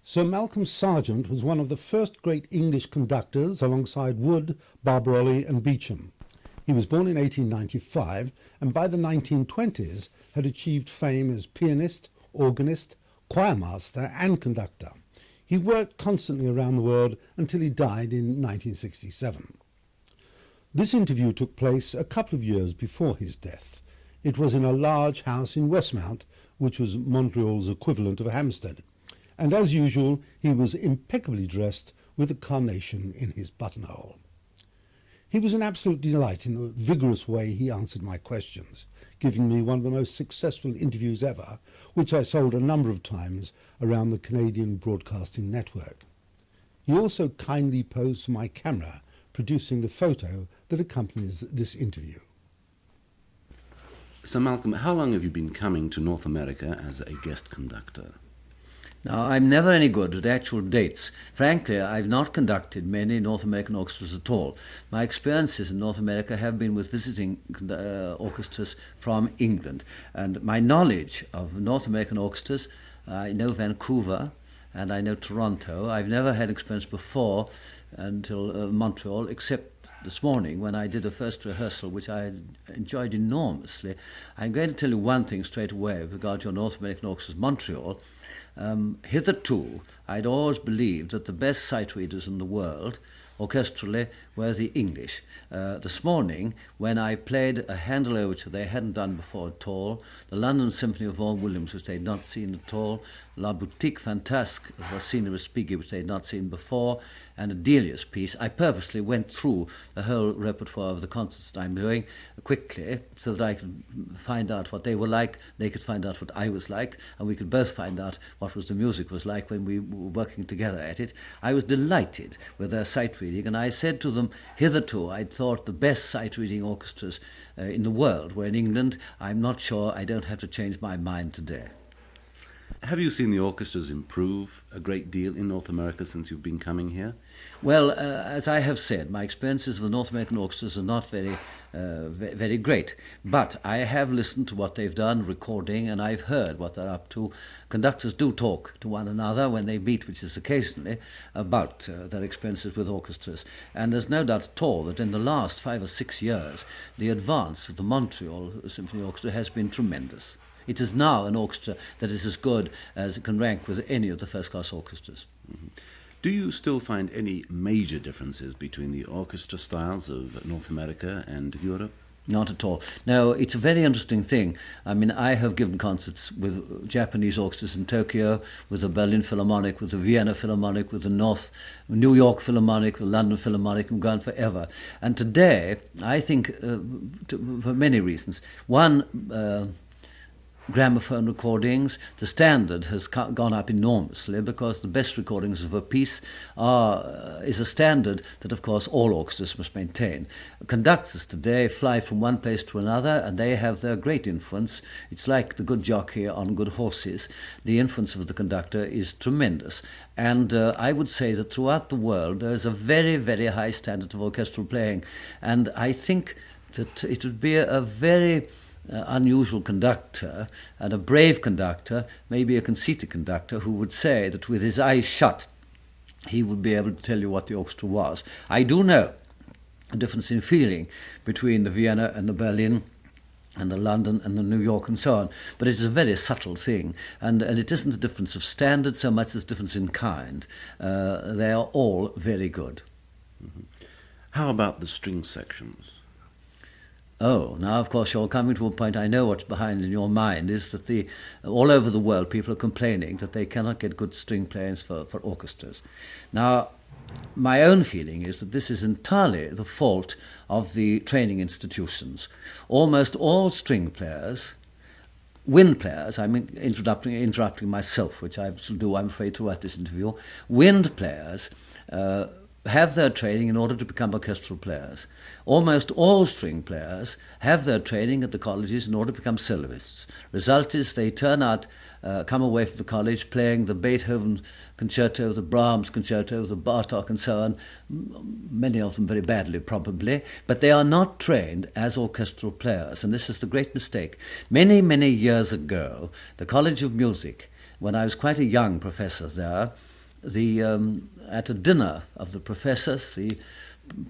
Sir Malcolm Sargent was one of the first great English conductors alongside Wood, Barbaroli and Beecham. He was born in 1895 and by the 1920s had achieved fame as pianist, organist, choirmaster and conductor. He worked constantly around the world until he died in 1967. This interview took place a couple of years before his death. It was in a large house in Westmount, which was Montreal's equivalent of Hampstead. And as usual, he was impeccably dressed with a carnation in his buttonhole. He was an absolute delight in the vigorous way he answered my questions, giving me one of the most successful interviews ever, which I sold a number of times around the Canadian Broadcasting Network. He also kindly posed for my camera, producing the photo that accompanies this interview. So Malcolm, how long have you been coming to North America as a guest conductor? Now, I'm never any good at actual dates. Frankly, I've not conducted many North American orchestras at all. My experiences in North America have been with visiting orchestras from England. And my knowledge of North American orchestras, I know Vancouver and I know Toronto. I've never had experience before until Montreal, except this morning when I did a first rehearsal, which I enjoyed enormously. I'm going to tell you one thing straight away with regard to your North American orchestras, Montreal. Hitherto, I'd always believed that the best sight readers in the world, orchestrally, were the English. This morning, when I played a Handel overture they hadn't done before at all, the London Symphony of Vaughan Williams, which they'd not seen at all, La Boutique Fantasque of Rossini Respighi, which they'd not seen before, and a Delius piece, I purposely went through the whole repertoire of the concerts that I'm doing quickly so that I could find out what they were like, they could find out what I was like, and we could both find out what was the music was like when we were working together at it. I was delighted with their sight reading, and I said to them, hitherto I'd thought the best sight reading orchestras in the world were in England. I'm not sure I don't have to change my mind today. Have you seen the orchestras improve a great deal in North America since you've been coming here? Well, as I have said, my experiences of the North American orchestras are not very great. But I have listened to what they've done, recording, and I've heard what they're up to. Conductors do talk to one another when they meet, which is occasionally, about their experiences with orchestras. And there's no doubt at all that in the last 5 or 6 years, the advance of the Montreal Symphony Orchestra has been tremendous. It is now an orchestra that is as good as it can rank with any of the first-class orchestras. Mm-hmm. Do you still find any major differences between the orchestra styles of North America and Europe? Not at all. No, it's a very interesting thing. I mean, I have given concerts with Japanese orchestras in Tokyo, with the Berlin Philharmonic, with the Vienna Philharmonic, with the New York Philharmonic, the London Philharmonic, and gone forever. And today, I think, for many reasons, one, gramophone recordings, the standard has gone up enormously because the best recordings of a piece is a standard that, of course, all orchestras must maintain. Conductors today fly from one place to another and they have their great influence. It's like the good jockey on good horses. The influence of the conductor is tremendous. And I would say that throughout the world there is a very, very high standard of orchestral playing. And I think that it would be a very unusual conductor and a brave conductor, maybe a conceited conductor, who would say that with his eyes shut he would be able to tell you what the orchestra was. I do know a difference in feeling between the Vienna and the Berlin and the London and the New York and so on, but it is a very subtle thing, and it isn't a difference of standard so much as a difference in kind. They are all very good. Mm-hmm. How about the string sections? Oh, now of course you're coming to a point I know what's behind in your mind is that all over the world people are complaining that they cannot get good string players for orchestras. Now, my own feeling is that this is entirely the fault of the training institutions. Almost all string players, wind players, I'm interrupting myself, which I shall do, I'm afraid, throughout this interview, wind players have their training in order to become orchestral players. Almost all string players have their training at the colleges in order to become soloists. Result is they turn out, come away from the college playing the Beethoven concerto, the Brahms concerto, the Bartok and so on, many of them very badly probably, but they are not trained as orchestral players, and this is the great mistake. Many, many years ago, the College of Music, when I was quite a young professor there, at a dinner of the professors, the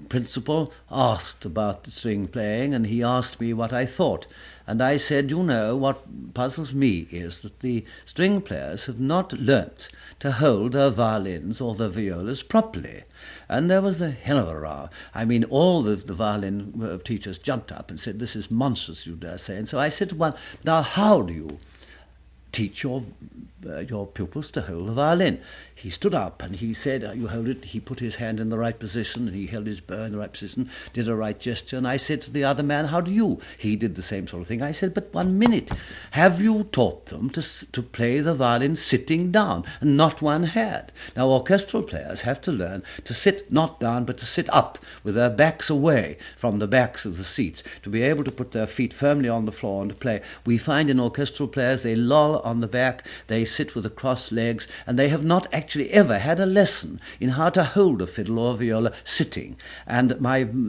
principal asked about the string playing, and he asked me what I thought. And I said, you know, what puzzles me is that the string players have not learnt to hold their violins or their violas properly. And there was a hell of a row. I mean, all the violin teachers jumped up and said, this is monstrous, you dare say. And so I said to one, now how do you teach your pupils to hold the violin? He stood up and he said, you hold it. He put his hand in the right position and he held his bow in the right position, did a right gesture. And I said to the other man, how do you? He did the same sort of thing. I said, but 1 minute, have you taught them to play the violin sitting down? And not one had. Now, orchestral players have to learn to sit not down, but to sit up with their backs away from the backs of the seats, to be able to put their feet firmly on the floor and to play. We find in orchestral players, they loll on the back, they sit with the crossed legs, and they have not actually ever had a lesson in how to hold a fiddle or a viola sitting. And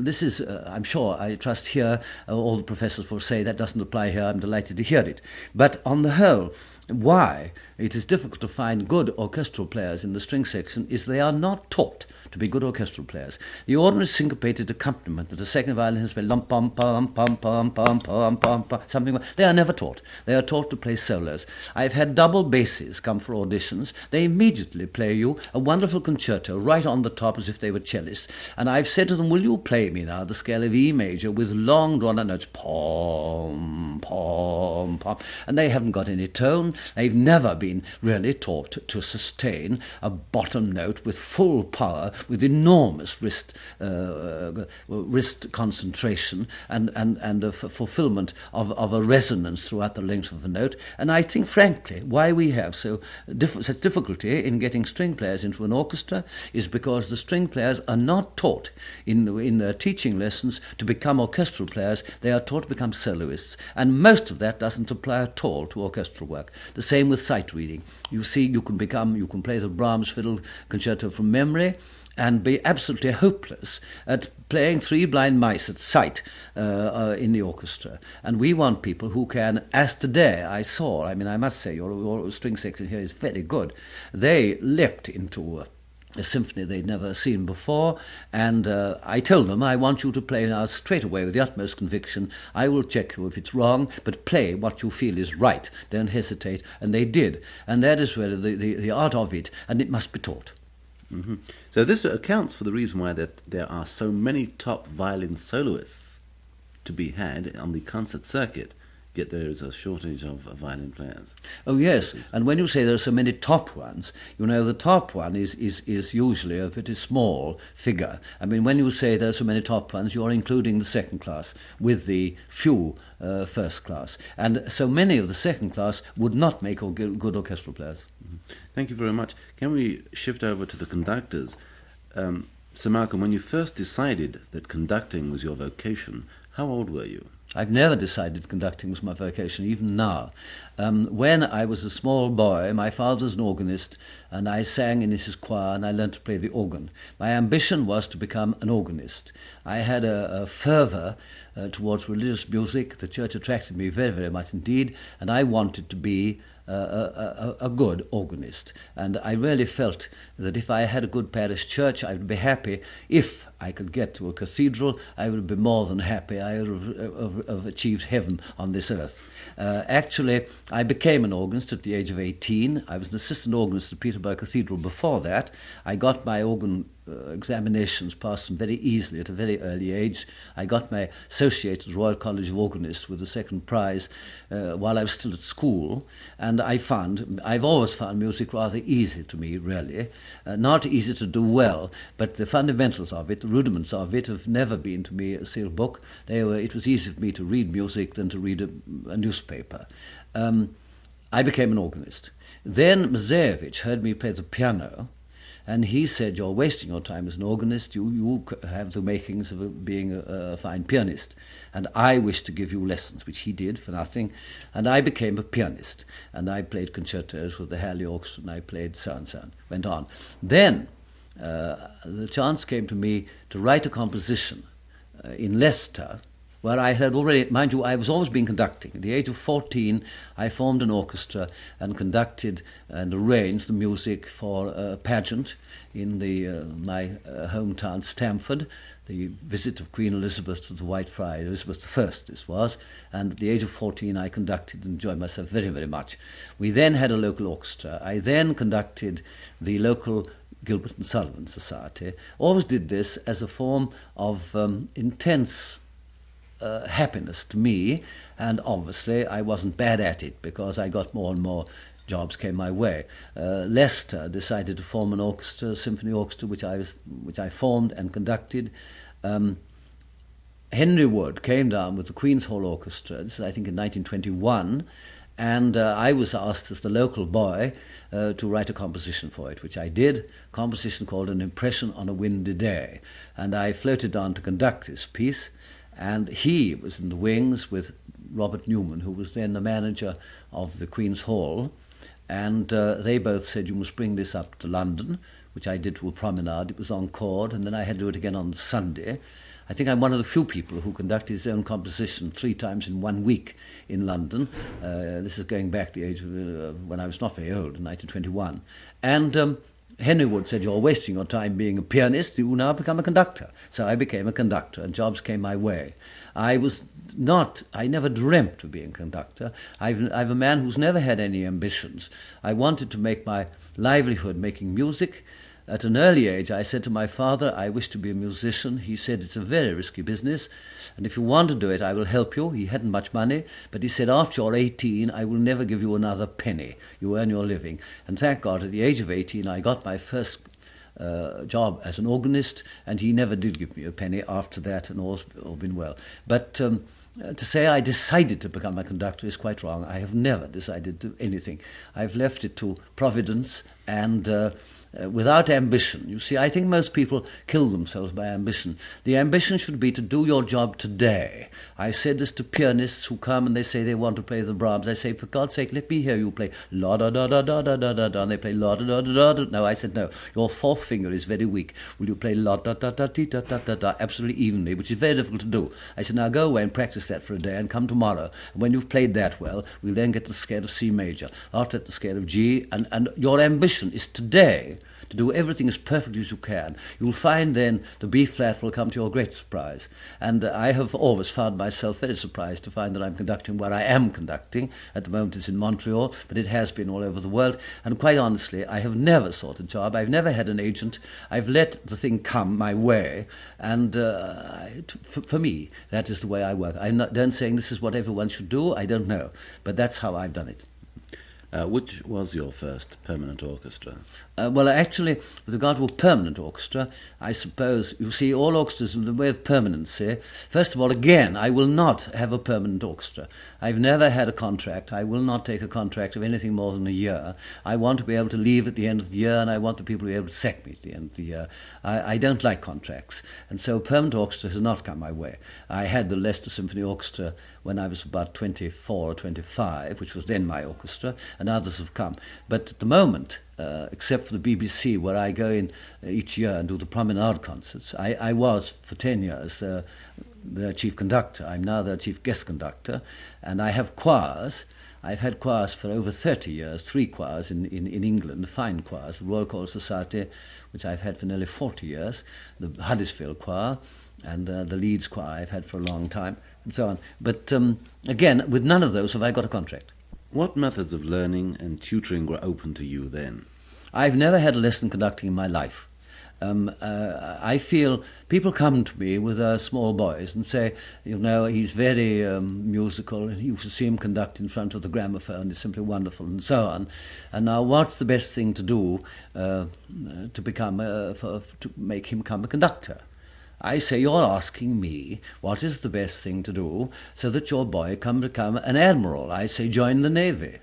this is, I'm sure, I trust here, all the professors will say that doesn't apply here. I'm delighted to hear it. But on the whole, why it is difficult to find good orchestral players in the string section is they are not taught to be good orchestral players. The ordinary syncopated accompaniment that a second violin has played, lump pum pum pum pum pum pum pum pum, something like, they are never taught. They are taught to play solos. I've had double basses come for auditions. They immediately play you a wonderful concerto right on the top as if they were cellists. And I've said to them, will you play me now the scale of E major with long drawn out notes, pom pom pom, and they haven't got any tone. They've never been really taught to sustain a bottom note with full power, with enormous wrist concentration and a fulfillment of a resonance throughout the length of a note. And I think, frankly, why we have such difficulty in getting string players into an orchestra is because the string players are not taught in their teaching lessons to become orchestral players. They are taught to become soloists. And most of that doesn't apply at all to orchestral work. The same with sight reading. You see, you can play the Brahms fiddle concerto from memory and be absolutely hopeless at playing Three Blind Mice at sight in the orchestra. And we want people who can, as today I must say, your string section here is very good. They leapt into a symphony they'd never seen before, and I told them, I want you to play now straight away with the utmost conviction. I will check you if it's wrong, but play what you feel is right. Don't hesitate. And they did. And that is really the art of it, and it must be taught. Mm-hmm. So this accounts for the reason why that there are so many top violin soloists to be had on the concert circuit, yet there is a shortage of violin players. Oh yes, and when you say there are so many top ones, you know the top one is usually a pretty small figure. I mean, when you say there are so many top ones, you're including the second class with the few first class. And so many of the second class would not make good orchestral players. Mm-hmm. Thank you very much. Can we shift over to the conductors? Sir Malcolm, when you first decided that conducting was your vocation, how old were you? I've never decided conducting was my vocation, even now. When I was a small boy, my father was an organist, and I sang in his choir, and I learned to play the organ. My ambition was to become an organist. I had a fervour towards religious music. The church attracted me very, very much indeed, and I wanted to be a good organist. And I really felt that if I had a good parish church, I would be happy. If I could get to a cathedral, I would be more than happy. I would have achieved heaven on this earth. Actually, I became an organist at the age of 18. I was an assistant organist at Peterborough Cathedral before that. I got my organ examinations, passed them very easily at a very early age. I got my associate at the Royal College of Organists with the second prize while I was still at school, and I've always found music rather easy to me, really. Not easy to do well, but the fundamentals of it, the rudiments of it, have never been to me a sealed book. It was easier for me to read music than to read a newspaper. I became an organist. Then Mazejevich heard me play the piano, and he said, you're wasting your time as an organist. You have the makings of being a fine pianist. And I wish to give you lessons, which he did for nothing. And I became a pianist. And I played concertos with the Halley Orchestra, and I played so and so, went on. Then the chance came to me to write a composition in Leicester where I had already, mind you, I was always been conducting. At the age of 14, I formed an orchestra and conducted and arranged the music for a pageant in my hometown, Stamford, the visit of Queen Elizabeth to the White Friar, Elizabeth I this was, and at the age of 14 I conducted and enjoyed myself very, very much. We then had a local orchestra. I then conducted the local Gilbert and Sullivan Society. Always did this as a form of intense happiness to me, and obviously I wasn't bad at it because I got more and more jobs came my way. Leicester decided to form an orchestra, a symphony orchestra, which I formed and conducted. Henry Wood came down with the Queen's Hall Orchestra. This is, I think, in 1921, and I was asked as the local boy to write a composition for it, which I did. A composition called An Impression on a Windy Day, and I floated down to conduct this piece. And he was in the wings with Robert Newman, who was then the manager of the Queen's Hall. And they both said, you must bring this up to London, which I did to a promenade. It was on chord, and then I had to do it again on Sunday. I think I'm one of the few people who conducted his own composition 3 times in 1 week in London. This is going back the age of when I was not very old, in 1921. And Henry Wood said, you're wasting your time being a pianist, you now become a conductor. So I became a conductor, and jobs came my way. I never dreamt of being a conductor. I'm a man who's never had any ambitions. I wanted to make my livelihood making music. At an early age, I said to my father, I wish to be a musician. He said, it's a very risky business, and if you want to do it, I will help you. He hadn't much money, but he said, after you're 18, I will never give you another penny. You earn your living. And thank God, at the age of 18, I got my first job as an organist, and he never did give me a penny after that, and all's been well. But to say I decided to become a conductor is quite wrong. I have never decided to do anything. I've left it to Providence and without ambition. You see, I think most people kill themselves by ambition. The ambition should be to do your job today. I said this to pianists who come and they say they want to play the Brahms. I say, for God's sake, let me hear you play la-da-da-da-da-da-da-da-da, and they play la-da-da-da-da-da. No, I said, no, your 4th finger is very weak. Will you play la-da-da-da-da-da-da-da, absolutely evenly, which is very difficult to do. I said, now go away and practice that for a day and come tomorrow. And when you've played that well, we'll then get the scale of C major. After that, the scale of G, and your ambition is today to do everything as perfectly as you can. You'll find then the B flat will come to your great surprise. And I have always found myself very surprised to find that I'm conducting where I am conducting. At the moment it's in Montreal, but it has been all over the world. And quite honestly, I have never sought a job. I've never had an agent. I've let the thing come my way. And for me, that is the way I work. I'm not done saying this is what everyone should do. I don't know. But that's how I've done it. Which was your first permanent orchestra? Well, actually, with regard to a permanent orchestra, I suppose, you see, all orchestras in the way of permanency, first of all, again, I will not have a permanent orchestra. I've never had a contract. I will not take a contract of anything more than a year. I want to be able to leave at the end of the year, and I want the people to be able to sack me at the end of the year. I don't like contracts, and so a permanent orchestra has not come my way. I had the Leicester Symphony Orchestra when I was about 24 or 25, which was then my orchestra, and others have come. But at the moment, except for the BBC, where I go in each year and do the promenade concerts, I was for 10 years their chief conductor. I'm now their chief guest conductor, and I have choirs. I've had choirs for over 30 years, 3 choirs in England, fine choirs, the Royal Choral Society, which I've had for nearly 40 years, the Huddersfield Choir, and the Leeds Choir I've had for a long time, and so on. But again, with none of those have I got a contract. What methods of learning and tutoring were open to you then? I've never had a lesson conducting in my life. I feel people come to me with small boys and say, you know, he's very musical, and you should see him conduct in front of the gramophone, it's simply wonderful, and so on. And now what's the best thing to do to make him become a conductor? I say, you're asking me what is the best thing to do so that your boy can become an admiral. I say, join the Navy.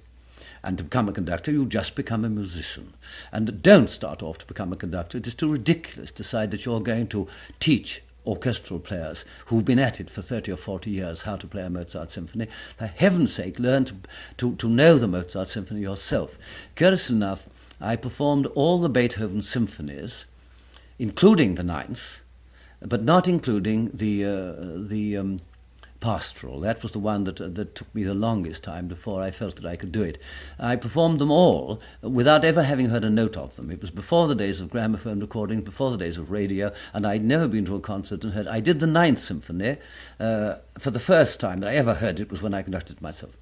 And to become a conductor, you just become a musician. And don't start off to become a conductor. It is too ridiculous to decide that you're going to teach orchestral players who've been at it for 30 or 40 years how to play a Mozart symphony. For heaven's sake, learn to know the Mozart symphony yourself. Curious enough, I performed all the Beethoven symphonies, including the Ninth, but not including the pastoral. That was the one that took me the longest time before I felt that I could do it. I performed them all without ever having heard a note of them. It was before the days of gramophone recordings, before the days of radio, and I'd never been to a concert and heard. I did the Ninth Symphony. For the first time that I ever heard it was when I conducted it myself.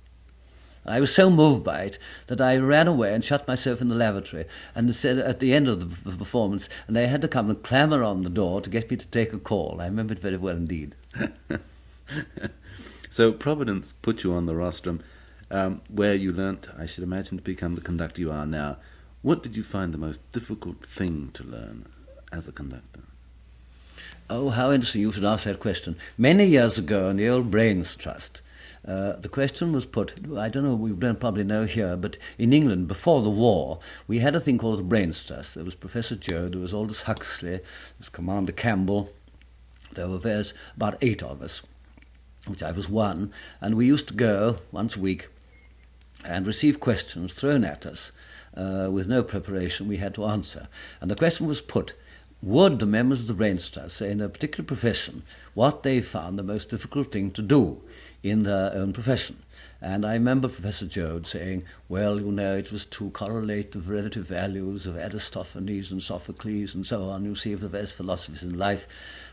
I was so moved by it that I ran away and shut myself in the lavatory and said at the end of the performance, and they had to come and clamour on the door to get me to take a call. I remember it very well indeed. So Providence put you on the rostrum, where you learnt, I should imagine, to become the conductor you are now. What did you find the most difficult thing to learn as a conductor? Oh, how interesting you should ask that question. Many years ago in the old Brains Trust, the question was put, I don't know, we don't probably know here, but in England, before the war, we had a thing called the Brains Trust. There was Professor Joad, there was Aldous Huxley, there was Commander Campbell, there were about 8 of us, which I was one, and we used to go once a week and receive questions thrown at us with no preparation we had to answer. And the question was put, would the members of the Brains Trust say in their particular profession what they found the most difficult thing to do in their own profession? And I remember Professor Joad saying, well, you know, it was to correlate the relative values of Aristophanes and Sophocles and so on, you see, of the various philosophies in life.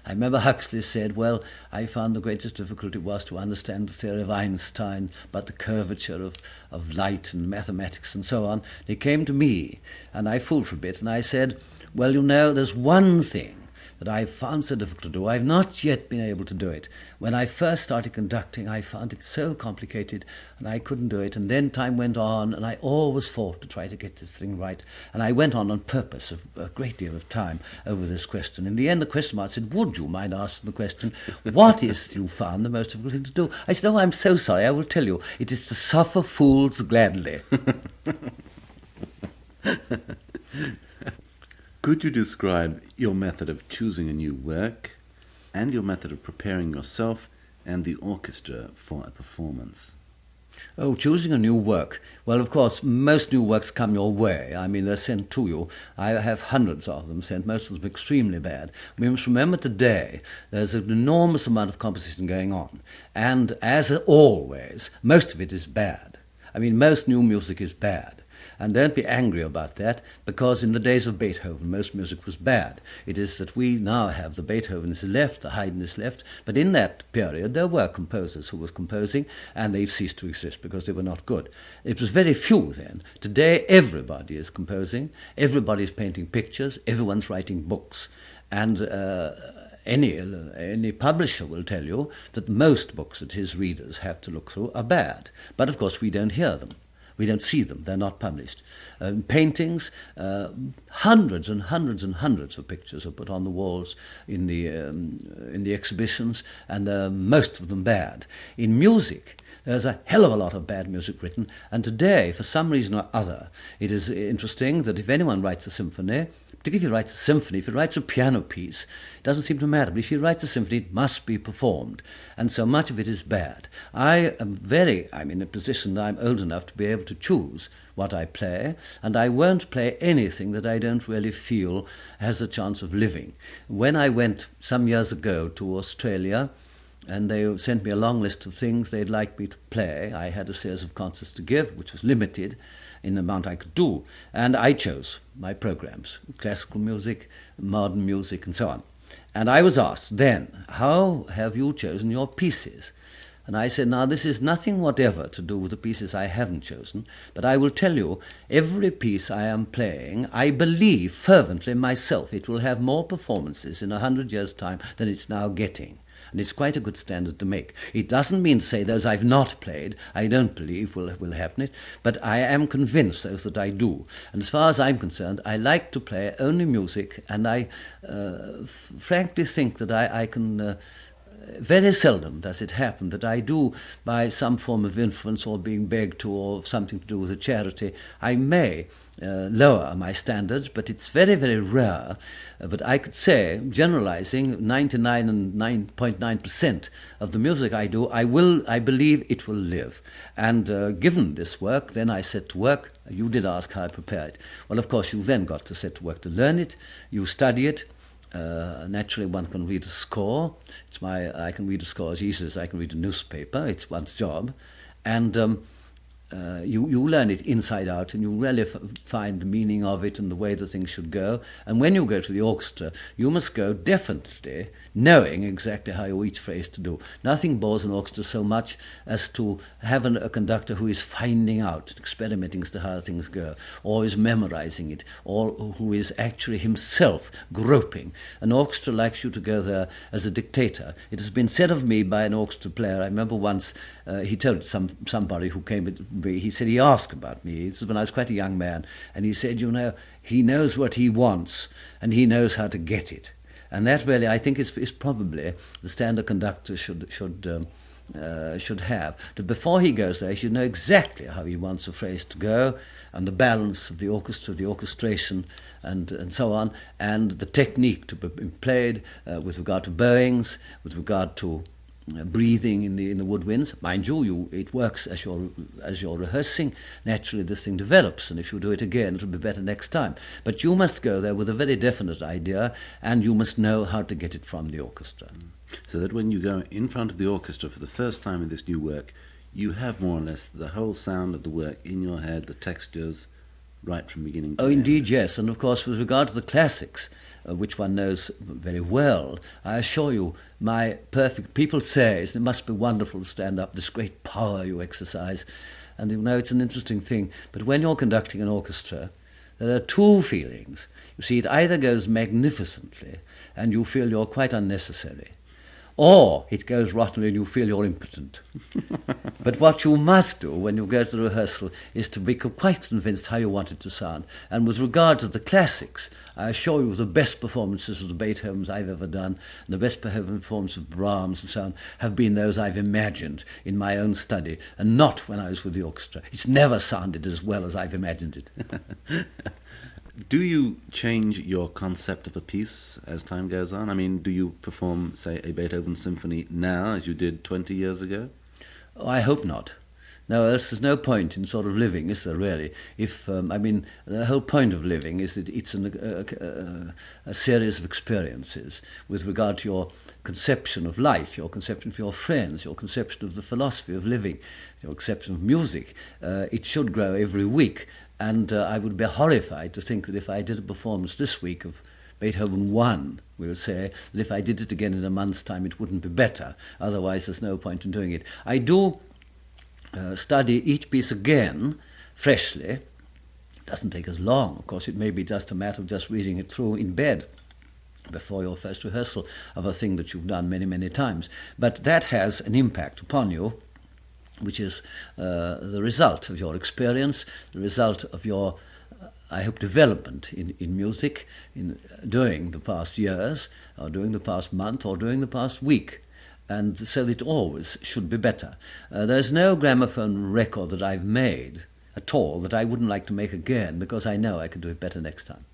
I remember Huxley said, well, I found the greatest difficulty was to understand the theory of Einstein, but the curvature of light and mathematics and so on. He came to me, and I fooled for a bit, and I said, well, you know, there's one thing that I found so difficult to do. I've not yet been able to do it. When I first started conducting, I found it so complicated, and I couldn't do it. And then time went on, and I always fought to try to get this thing right. And I went on purpose a great deal of time over this question. In the end, the question mark said, would you mind asking the question, what is you found the most difficult thing to do? I said, oh, I'm so sorry, I will tell you. It is to suffer fools gladly. Could you describe your method of choosing a new work and your method of preparing yourself and the orchestra for a performance? Oh, choosing a new work. Well, of course, most new works come your way. I mean, they're sent to you. I have hundreds of them sent, most of them extremely bad. We must remember today there's an enormous amount of composition going on. And as always, most of it is bad. I mean, most new music is bad. And don't be angry about that, because in the days of Beethoven, most music was bad. It is that we now have the Beethoven is left, the Haydn is left, but in that period there were composers who were composing, and they've ceased to exist because they were not good. It was very few then. Today everybody is composing, everybody is painting pictures, everyone's writing books, and any publisher will tell you that most books that his readers have to look through are bad. But of course we don't hear them. We don't see them. They're not published. Paintings, hundreds and hundreds and hundreds of pictures are put on the walls in the exhibitions, and most of them bad. In music, there's a hell of a lot of bad music written, and today, for some reason or other, it is interesting that if anyone writes a symphony, particularly if he writes a symphony, if he writes a piano piece, it doesn't seem to matter. But if he writes a symphony, it must be performed. And so much of it is bad. I'm in a position that I'm old enough to be able to choose what I play, and I won't play anything that I don't really feel has a chance of living. When I went some years ago to Australia, and they sent me a long list of things they'd like me to play, I had a series of concerts to give, which was limited in the amount I could do, and I chose my programs, classical music, modern music, and so on. And I was asked then, how have you chosen your pieces? And I said, now this is nothing whatever to do with the pieces I haven't chosen, but I will tell you, every piece I am playing, I believe fervently myself it will have more performances in 100 years' time than it's now getting. And it's quite a good standard to make. It doesn't mean to say those I've not played, I don't believe will happen it, but I am convinced those that I do. And as far as I'm concerned, I like to play only music, and I frankly think that I can... very seldom does it happen that I do, by some form of influence or being begged to or something to do with a charity, I may lower my standards, but it's very, very rare. But I could say, generalizing, 99.9% of the music I do, I believe it will live. And given this work, then I set to work. You did ask how I prepare it. Well, of course, you then got to set to work to learn it. You study it. Naturally, one can read a score. I can read a score as easily as I can read a newspaper. It's one's job, and you learn it inside out, and you really find the meaning of it and the way the things should go. And when you go to the orchestra, you must go definitely knowing exactly how each phrase to do. Nothing bores an orchestra so much as to have a conductor who is finding out, experimenting as to how things go, or is memorizing it, or who is actually himself groping. An orchestra likes you to go there as a dictator. It has been said of me by an orchestra player. I remember once he told somebody who came to me, he said he asked about me. This was when I was quite a young man, and he said, you know, he knows what he wants, and he knows how to get it. And that really, I think, is probably the standard conductor should have. That before he goes there, he should know exactly how he wants a phrase to go, and the balance of the orchestra, the orchestration, and so on, and the technique to be played with regard to bowings, with regard to breathing in the woodwinds. Mind you, it works as you're rehearsing. Naturally, this thing develops, and if you do it again, it'll be better next time. But you must go there with a very definite idea, and you must know how to get it from the orchestra. So that when you go in front of the orchestra for the first time in this new work, you have more or less the whole sound of the work in your head, the textures, right from beginning to Oh, end. indeed, yes. And of course, with regard to the classics, which one knows very well, I assure you, my perfect... People say it must be wonderful to stand up, this great power you exercise. And you know, it's an interesting thing. But when you're conducting an orchestra, there are two feelings. You see, it either goes magnificently and you feel you're quite unnecessary, or it goes rottenly and you feel you're impotent. But what you must do when you go to the rehearsal is to be quite convinced how you want it to sound. And with regard to the classics, I assure you the best performances of the Beethovens I've ever done, and the best performances of Brahms and so on, have been those I've imagined in my own study, and not when I was with the orchestra. It's never sounded as well as I've imagined it. Do you change your concept of a piece as time goes on? I mean, do you perform, say, a Beethoven symphony now as you did 20 years ago? Oh, I hope not. No, else there's no point in sort of living, is there really? If the whole point of living is that it's a series of experiences with regard to your conception of life, your conception of your friends, your conception of the philosophy of living, your conception of music. It should grow every week. And I would be horrified to think that if I did a performance this week of Beethoven 1, we'll say, that if I did it again in a month's time, it wouldn't be better. Otherwise, there's no point in doing it. I do study each piece again, freshly. It doesn't take as long. Of course, it may be just a matter of just reading it through in bed before your first rehearsal of a thing that you've done many, many times. But that has an impact upon you, which is the result of your experience, the result of your, I hope, development in music during the past years, or during the past month, or during the past week. And so it always should be better. There's no gramophone record that I've made at all that I wouldn't like to make again, because I know I can do it better next time.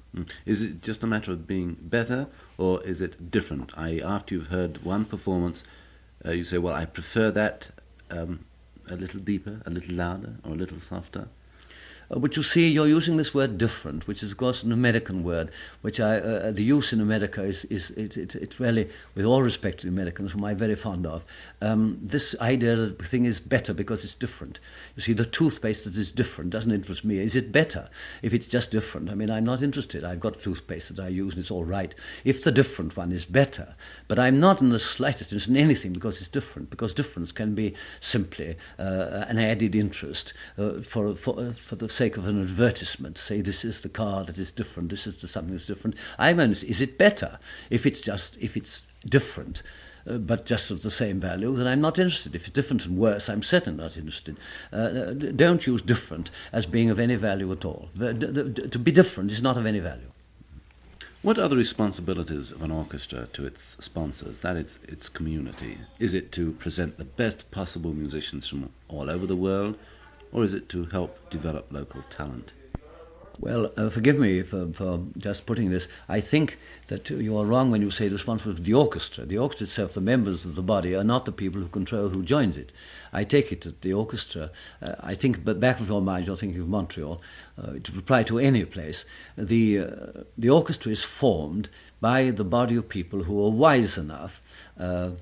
Is it just a matter of being better, or is it different? After you've heard one performance, you say, well, I prefer that a little deeper, a little louder, or a little softer? But you see, you're using this word different, which is, of course, an American word, which the use in America it's really, with all respect to the Americans, whom I'm very fond of, this idea that the thing is better because it's different. You see, the toothpaste that is different doesn't interest me. Is it better if it's just different? I mean, I'm not interested. I've got toothpaste that I use and it's all right. If the different one is better, but I'm not in the slightest interest in anything because it's different, because difference can be simply an added interest for the sake of an advertisement, say this is the car that is different, this is something that's different. I'm honest, is it better if it's different, but just of the same value? Then I'm not interested. If it's different and worse, I'm certainly not interested. Don't use different as being of any value at all. To be different is not of any value. What are the responsibilities of an orchestra to its sponsors, that is, its community? Is it to present the best possible musicians from all over the world, or is it to help develop local talent? Well, forgive me for just putting this. I think that you are wrong when you say the responsibility of the orchestra. The orchestra itself, the members of the body, are not the people who control who joins it. I take it that the orchestra, I think, but back of your mind, you're thinking of Montreal, to apply to any place, the orchestra is formed by the body of people who are wise enough, are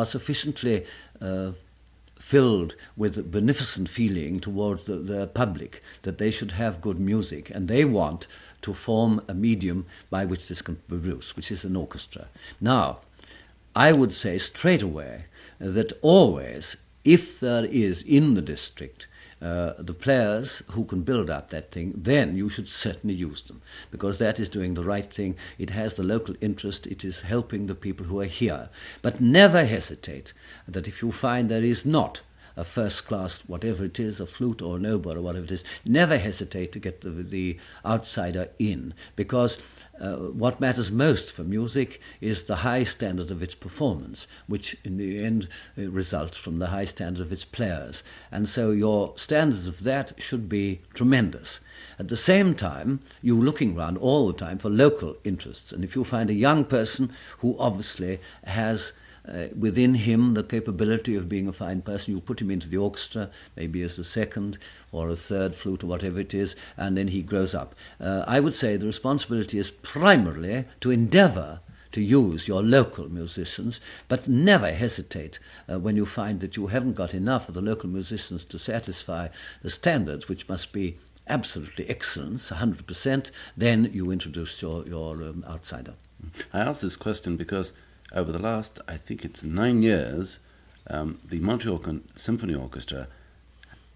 sufficiently filled with beneficent feeling towards the public, that they should have good music, and they want to form a medium by which this can be produced, which is an orchestra. Now, I would say straight away that always, if there is in the district the players who can build up that thing, then you should certainly use them, because that is doing the right thing. It has the local interest. It is helping the people who are here. But never hesitate that if you find there is not a first-class, whatever it is, a flute or an oboe or whatever it is, never hesitate to get the outsider in, because what matters most for music is the high standard of its performance, which in the end results from the high standard of its players. And so your standards of that should be tremendous. At the same time, you're looking around all the time for local interests. And if you find a young person who obviously has within him the capability of being a fine person, you put him into the orchestra, maybe as a second or a third flute or whatever it is, and then he grows up. I would say the responsibility is primarily to endeavour to use your local musicians, but never hesitate when you find that you haven't got enough of the local musicians to satisfy the standards, which must be absolutely excellence, 100%, then you introduce your outsider. I ask this question because over the last, I think it's 9 years, the Montreal Symphony Orchestra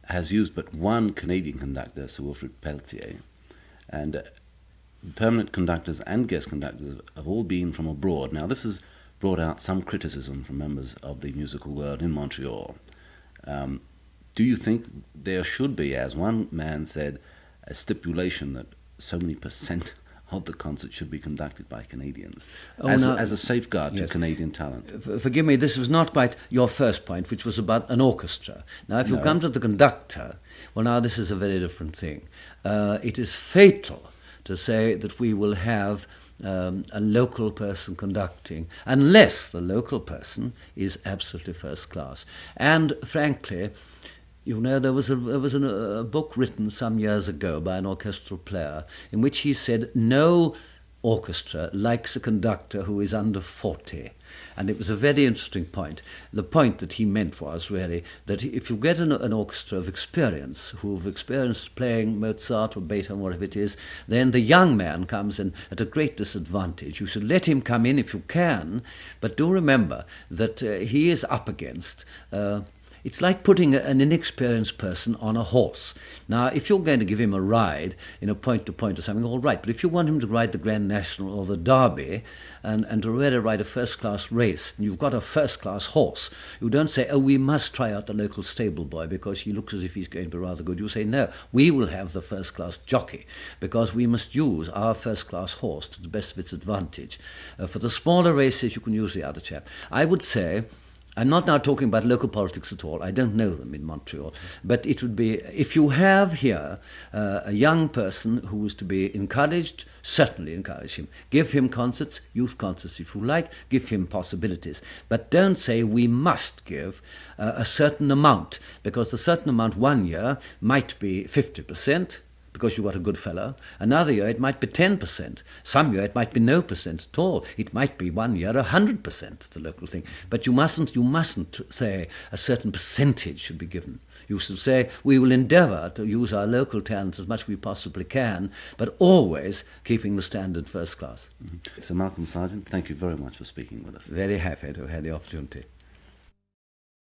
has used but one Canadian conductor, Sir Wilfrid Pelletier, and permanent conductors and guest conductors have all been from abroad. Now, this has brought out some criticism from members of the musical world in Montreal. Do you think there should be, as one man said, a stipulation that so many percent of the concert should be conducted by Canadians, as a safeguard to Canadian talent? Forgive me, this was not quite your first point, which was about an orchestra. Now, if you come to the conductor, well, now this is a very different thing. It is fatal to say that we will have a local person conducting, unless the local person is absolutely first class. And frankly, you know, there was a book written some years ago by an orchestral player in which he said no orchestra likes a conductor who is under 40. And it was a very interesting point. The point that he meant was really that if you get an orchestra of experience, who've experienced playing Mozart or Beethoven, whatever it is, then the young man comes in at a great disadvantage. You should let him come in if you can, but do remember that he is up against it's like putting an inexperienced person on a horse. Now, if you're going to give him a ride in a point-to-point or something, all right. But if you want him to ride the Grand National or the Derby and to really ride a first-class race, and you've got a first-class horse, you don't say, oh, we must try out the local stable boy because he looks as if he's going to be rather good. You say, no, we will have the first-class jockey because we must use our first-class horse to the best of its advantage. For the smaller races, you can use the other chap. I would say, I'm not now talking about local politics at all. I don't know them in Montreal. But it would be, if you have here a young person who is to be encouraged, certainly encourage him. Give him concerts, youth concerts if you like, give him possibilities. But don't say we must give a certain amount, because the certain amount one year might be 50%, because you got a good fellow. Another year it might be 10%. Some year it might be no percent at all. It might be one year 100%, the local thing. But you mustn't say a certain percentage should be given. You should say we will endeavour to use our local talent as much as we possibly can, but always keeping the standard first class. Mm-hmm. Sir Malcolm Sargent, thank you very much for speaking with us. Very happy to have had the opportunity.